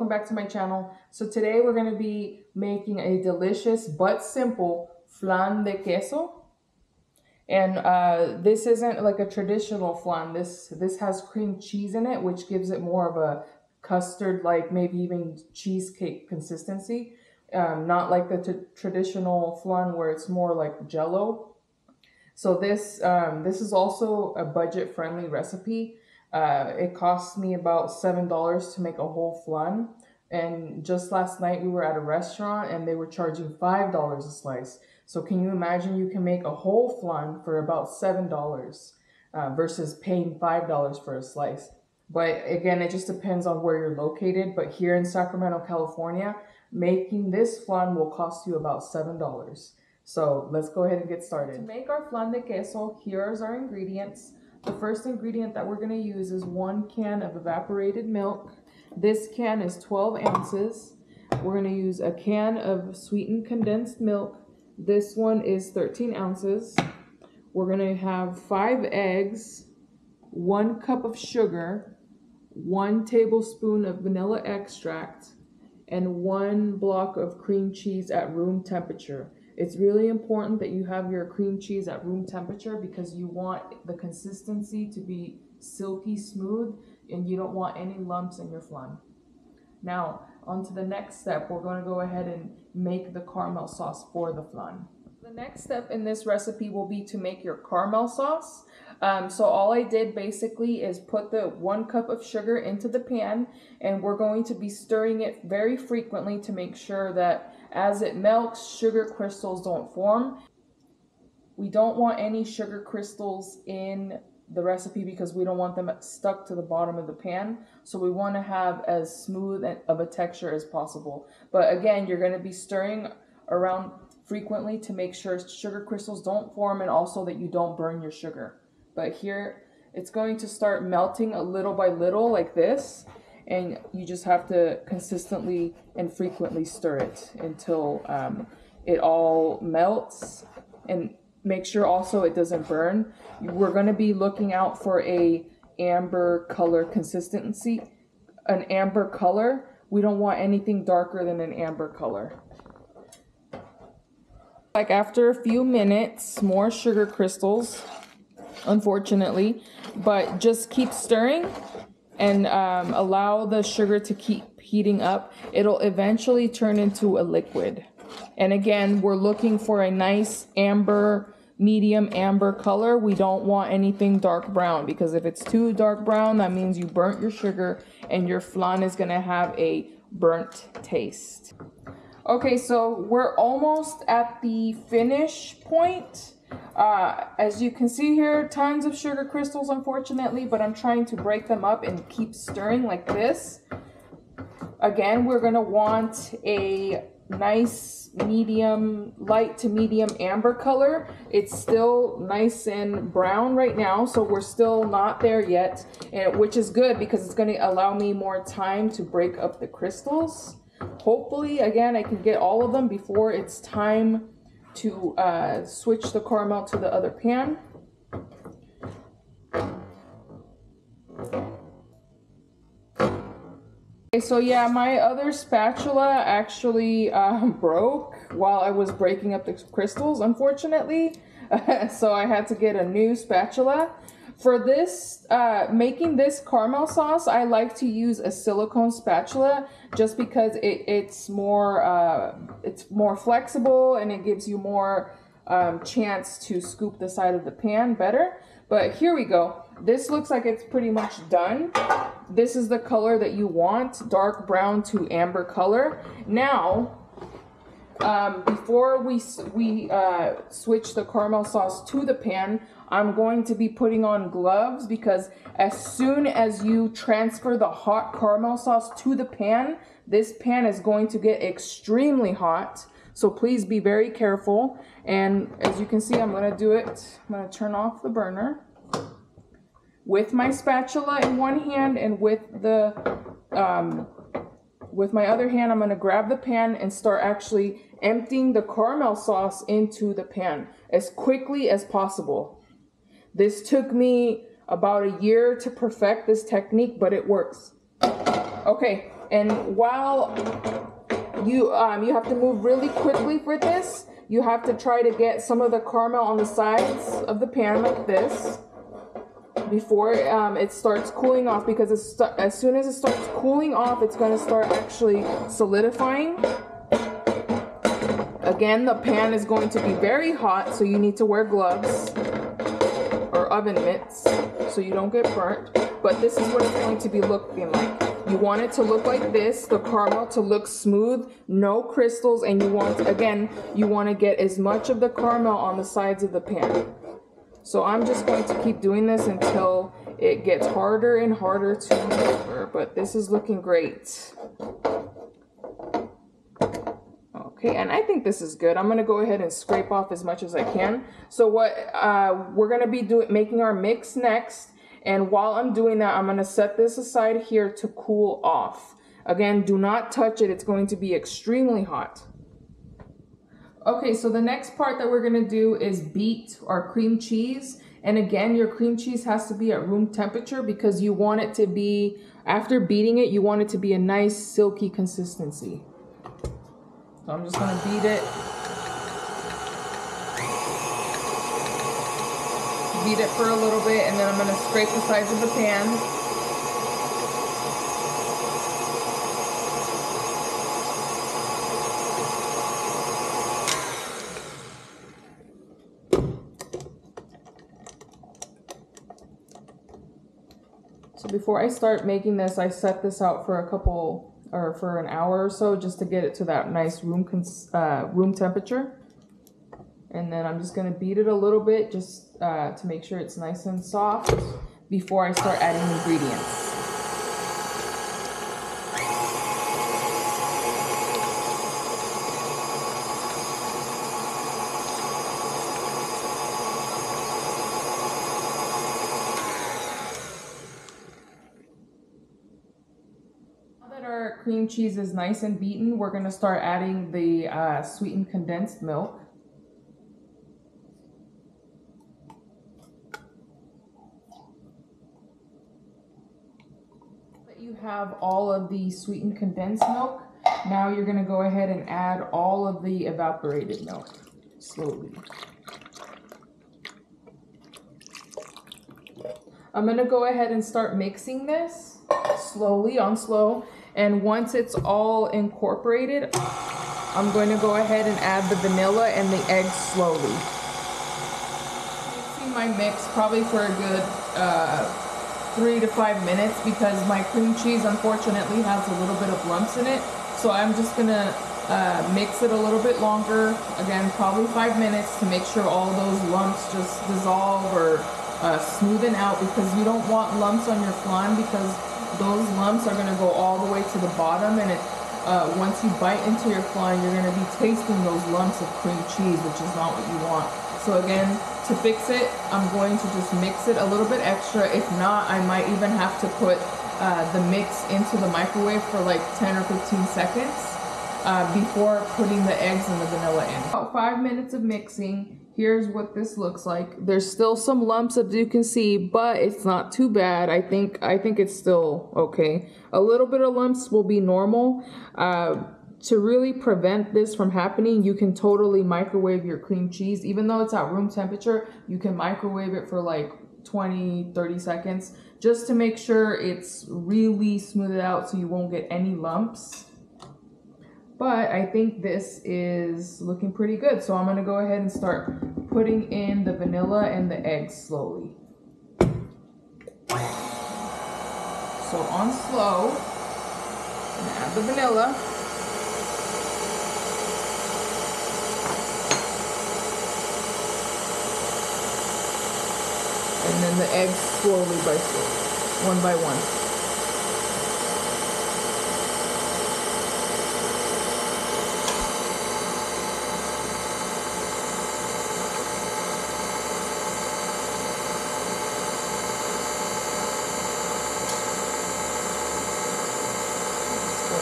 welcome back to my channel. So today we're going to be making a delicious but simple flan de queso. And this isn't like a traditional flan. This has cream cheese in it, which gives it more of a custard, like maybe even cheesecake consistency. Not like the traditional flan where it's more like jello. So this is also a budget-friendly recipe. It cost me about $7 to make a whole flan. And just last night we were at a restaurant and they were charging $5 a slice. So can you imagine you can make a whole flan for about $7 versus paying $5 for a slice. But again, it just depends on where you're located. But here in Sacramento, California, making this flan will cost you about $7. So let's go ahead and get started. To make our flan de queso, here's our ingredients. The first ingredient that we're going to use is 1 can of evaporated milk. This can is 12 ounces. We're going to use a can of sweetened condensed milk. This one is 13 ounces. We're going to have 5 eggs, 1 cup of sugar, 1 tablespoon of vanilla extract, and 1 block of cream cheese at room temperature. It's really important that you have your cream cheese at room temperature because you want the consistency to be silky smooth and you don't want any lumps in your flan. Now, on to the next step. We're going to go ahead and make the caramel sauce for the flan. The next step in this recipe will be to make your caramel sauce. So all I did basically is put the 1 cup of sugar into the pan, and we're going to be stirring it very frequently to make sure that as it melts, sugar crystals don't form. We don't want any sugar crystals in the recipe because we don't want them stuck to the bottom of the pan. So we want to have as smooth of a texture as possible. But again, you're going to be stirring around frequently to make sure sugar crystals don't form and also that you don't burn your sugar. But here it's going to start melting a little by little like this, and you just have to consistently and frequently stir it until it all melts, and make sure also it doesn't burn. We're going to be looking out for a amber color consistency, an amber color. We don't want anything darker than an amber color. Like after a few minutes, more sugar crystals, unfortunately, but just keep stirring and allow the sugar to keep heating up. It'll eventually turn into a liquid. And again, we're looking for a nice amber, medium amber color. We don't want anything dark brown, because if it's too dark brown, that means you burnt your sugar and your flan is gonna have a burnt taste. Okay, so we're almost at the finish point. As you can see here, tons of sugar crystals, unfortunately, but I'm trying to break them up and keep stirring like this. Again, we're gonna want a nice medium, light to medium amber color. It's still nice and brown right now, so we're still not there yet, which is good because it's gonna allow me more time to break up the crystals. Hopefully, again, I can get all of them before it's time to switch the caramel to the other pan. Okay, so yeah, my other spatula actually broke while I was breaking up the crystals, unfortunately. So I had to get a new spatula. For this, making this caramel sauce, I like to use a silicone spatula just because it's more flexible and it gives you more chance to scoop the side of the pan better. But here we go. This looks like it's pretty much done. This is the color that you want, dark brown to amber color. Now, before we switch the caramel sauce to the pan, I'm going to be putting on gloves because as soon as you transfer the hot caramel sauce to the pan, this pan is going to get extremely hot. So please be very careful. And as you can see, I'm going to do it. I'm going to turn off the burner with my spatula in one hand, and with my other hand, I'm going to grab the pan and start actually emptying the caramel sauce into the pan as quickly as possible. This took me about a year to perfect this technique, but it works. Okay, And while you have to move really quickly for this, you have to try to get some of the caramel on the sides of the pan like this before it starts cooling off, because as soon as it starts cooling off, it's going to start actually solidifying. Again, the pan is going to be very hot, so you need to wear gloves or oven mitts so you don't get burnt. But this is what it's going to be looking like. You want it to look like this, the caramel to look smooth, no crystals, and you want to get as much of the caramel on the sides of the pan. So I'm just going to keep doing this until it gets harder and harder to maneuver, but this is looking great. Okay, and I think this is good. I'm gonna go ahead and scrape off as much as I can. So what we're gonna be making our mix next, and while I'm doing that, I'm gonna set this aside here to cool off. Again, do not touch it, it's going to be extremely hot. Okay, so the next part that we're gonna do is beat our cream cheese. And again, your cream cheese has to be at room temperature because you want it to be, after beating it, you want it to be a nice silky consistency. So I'm just gonna beat it. Beat it for a little bit, and then I'm gonna scrape the sides of the pan. So before I start making this, I set this out for for an hour or so, just to get it to that nice room temperature. And then I'm just gonna beat it a little bit just to make sure it's nice and soft before I start adding ingredients. Cream cheese is nice and beaten, we're going to start adding the sweetened condensed milk. You have all of the sweetened condensed milk. Now you're going to go ahead and add all of the evaporated milk slowly. I'm going to go ahead and start mixing this slowly on slow. And once it's all incorporated, I'm going to go ahead and add the vanilla and the eggs slowly. Mixing my mix probably for a good 3 to 5 minutes, because my cream cheese unfortunately has a little bit of lumps in it. So I'm just gonna mix it a little bit longer, again probably 5 minutes, to make sure all those lumps just dissolve or smoothen out, because you don't want lumps on your flan, because those lumps are going to go all the way to the bottom, and once you bite into your flan, you're going to be tasting those lumps of cream cheese, which is not what you want. So again, to fix it, I'm going to just mix it a little bit extra. If not, I might even have to put the mix into the microwave for like 10 or 15 seconds before putting the eggs and the vanilla in. About 5 minutes of mixing. Here's what this looks like. There's still some lumps, as you can see, but it's not too bad. I think it's still okay. A little bit of lumps will be normal. To really prevent this from happening, you can totally microwave your cream cheese. Even though it's at room temperature, you can microwave it for like 20-30 seconds just to make sure it's really smoothed out so you won't get any lumps. But I think this is looking pretty good. So I'm going to go ahead and start putting in the vanilla and the eggs slowly. So on slow, I'm going to add the vanilla. And then the eggs slowly one by one.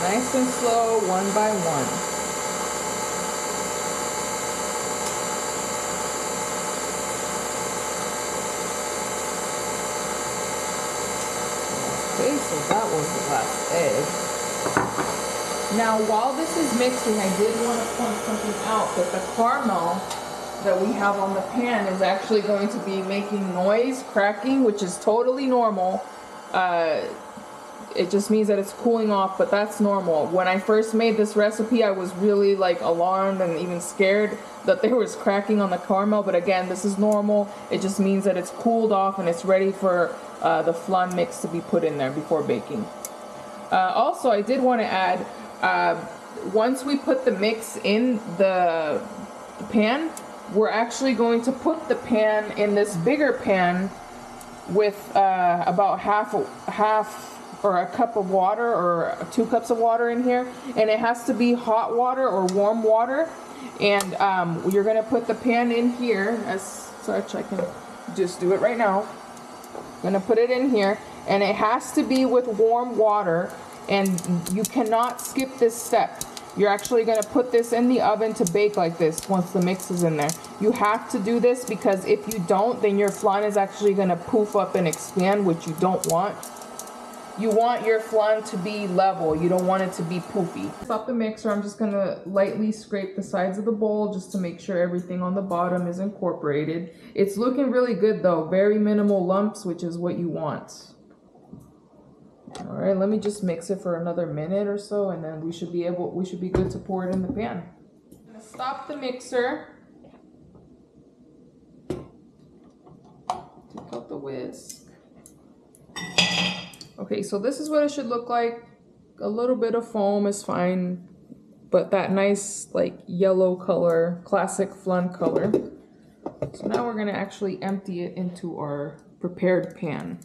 Nice and slow, one by one. Okay, so that was the last egg. Now, while this is mixing, I did want to point something out, that the caramel that we have on the pan is actually going to be making noise, cracking, which is totally normal. It just means that it's cooling off, but that's normal. When I first made this recipe, I was really like alarmed and even scared that there was cracking on the caramel, but again, this is normal. It just means that it's cooled off and it's ready for the flan mix to be put in there before baking. Also, I did want to add, once we put the mix in the pan, we're actually going to put the pan in this bigger pan with about half or a cup of water or 2 cups of water in here, and it has to be hot water or warm water. And you're gonna put the pan in here as such. I can just do it right now. I'm gonna put it in here, and it has to be with warm water, and you cannot skip this step. You're actually gonna put this in the oven to bake like this once the mix is in there. You have to do this because if you don't, then your flan is actually gonna poof up and expand, which you don't want. You want your flan to be level. You don't want it to be poofy. Stop the mixer. I'm just gonna lightly scrape the sides of the bowl just to make sure everything on the bottom is incorporated. It's looking really good though. Very minimal lumps, which is what you want. All right, let me just mix it for another minute or so, and then we should be good to pour it in the pan. I'm gonna stop the mixer. Take out the whisk. Okay, so this is what it should look like. A little bit of foam is fine, but that nice like yellow color, classic flan color. So now we're gonna actually empty it into our prepared pan.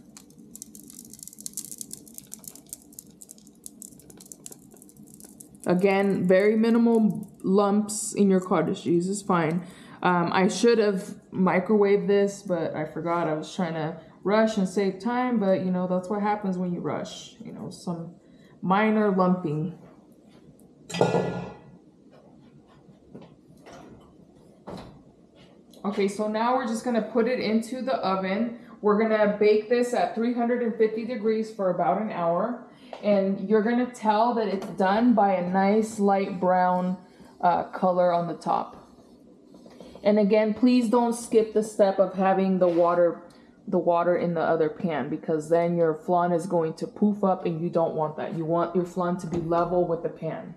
Again, very minimal lumps in your cottage cheese is fine. I should have microwaved this, but I forgot. I was trying to rush and save time, but you know, that's what happens when you rush. You know, some minor lumping. Okay, so now we're just gonna put it into the oven. We're gonna bake this at 350 degrees for about an hour. And you're gonna tell that it's done by a nice light brown color on the top. And again, please don't skip the step of having the water in the other pan, because then your flan is going to poof up and you don't want that. You want your flan to be level with the pan.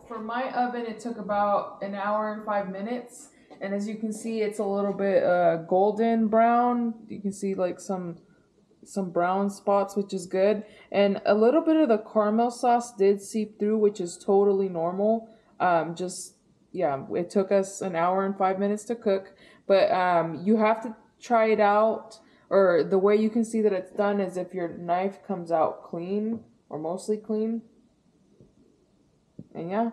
For my oven, it took about an hour and 5 minutes. And as you can see, it's a little bit golden brown. You can see like some brown spots, which is good. And a little bit of the caramel sauce did seep through, which is totally normal. Yeah, it took us an hour and 5 minutes to cook. But you have to try it out. Or the way you can see that it's done is if your knife comes out clean or mostly clean. And yeah,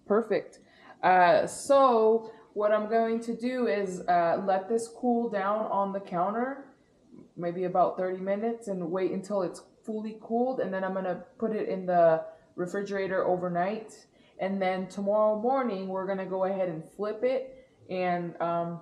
perfect. So what I'm going to do is let this cool down on the counter, maybe about 30 minutes, and wait until it's fully cooled. And then I'm going to put it in the refrigerator overnight. And then tomorrow morning, we're going to go ahead and flip it and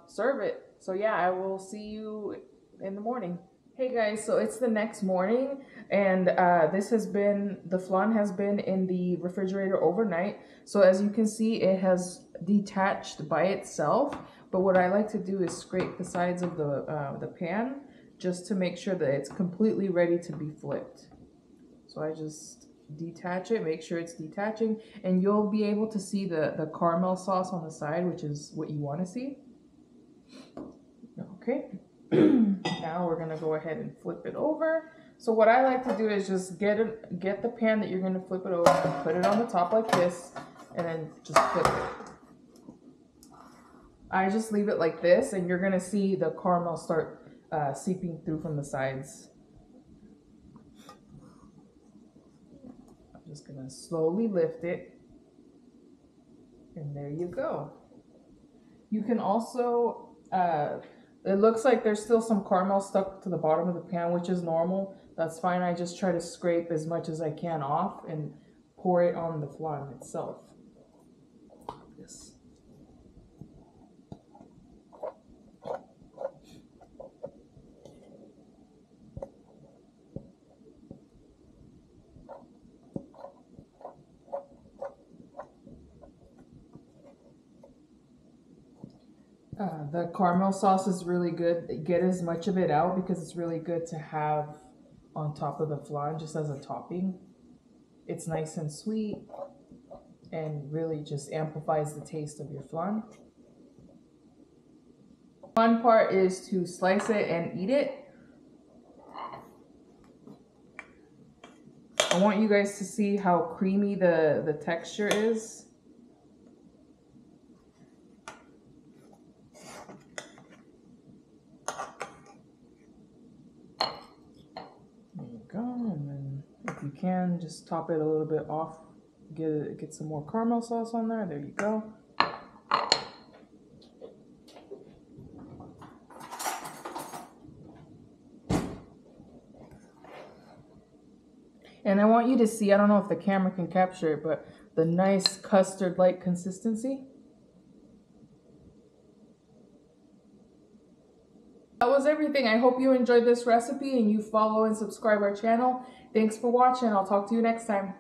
serve it. So yeah, I will see you in the morning. Hey guys, so it's the next morning, and the flan has been in the refrigerator overnight. So as you can see, it has detached by itself. But what I like to do is scrape the sides of the pan just to make sure that it's completely ready to be flipped. So I just detach it, make sure it's detaching, and you'll be able to see the caramel sauce on the side, which is what you want to see. Okay. Now we're gonna go ahead and flip it over. So what I like to do is just get the pan that you're gonna flip it over and put it on the top like this, and then just flip it. I just leave it like this, and you're gonna see the caramel start seeping through from the sides. I'm just gonna slowly lift it, and there you go. You can also it looks like there's still some caramel stuck to the bottom of the pan, which is normal. That's fine. I just try to scrape as much as I can off and pour it on the flan itself. Yes. The caramel sauce is really good. Get as much of it out because it's really good to have on top of the flan just as a topping. It's nice and sweet and really just amplifies the taste of your flan. The fun part is to slice it and eat it. I want you guys to see how creamy the texture is. There you go, and then if you can, just top it a little bit off. Get some more caramel sauce on there. There you go. And I want you to see, I don't know if the camera can capture it, but the nice custard-like consistency. That was everything. I hope you enjoyed this recipe and you follow and subscribe our channel. Thanks for watching. I'll talk to you next time.